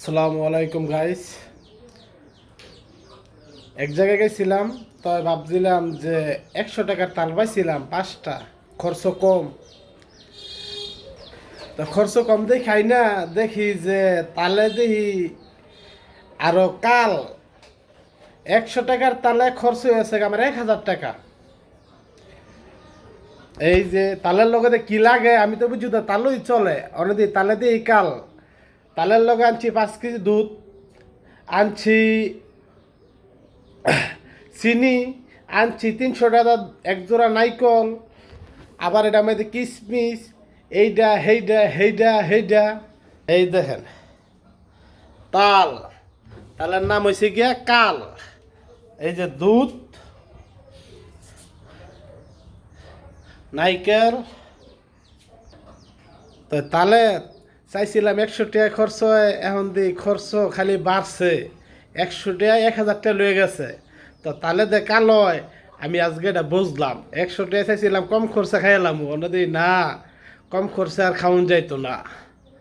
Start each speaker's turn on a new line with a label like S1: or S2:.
S1: আসসালামু আলাইকুম গাইস। এক জায়গায় গেছিলাম, তো ভাবছিলাম যে 100 টাকার তাল পাইছিলাম 5টা, খরচ কম। তো খরচ কম দিয়ে খাই না, দেখি যে তালে দেখি আরো কাল 100 টাকার তালে খরচ হয়েছে আমার 1000 টাকা। এই যে তালের লগে কি লাগে আমি তো বুঝি তো, তালই চলে অনেক তালে দিয়ে কাল। তালের লগে আনছি 5 কেজি দুধ, আনছি চিনি, আনছি 300 টাকা এক জোড়া নাইকল, আবার এটা মধ্যে কিশমিশ, এইটা হেইডা হেইডা হেইডা। এই দেখেন তাল, তালের নাম হয়েছে গিয়া কাল। এই যে দুধ, নাইকেল। তো তালে চাইছিলাম 100 টাকা খরচ হয়, এখন দিই খরচ খালি বাড়ছে। 100 টাকা 1000 টাকা লয়ে গেছে। তো তালে দে কাল হয়, আমি আজকে এটা বুঝলাম। 100 টাকা চাইছিলাম কম খরচে খাইলাম, অন্যদিন না, কম খরচে আর খাওয়ান যাইতো না।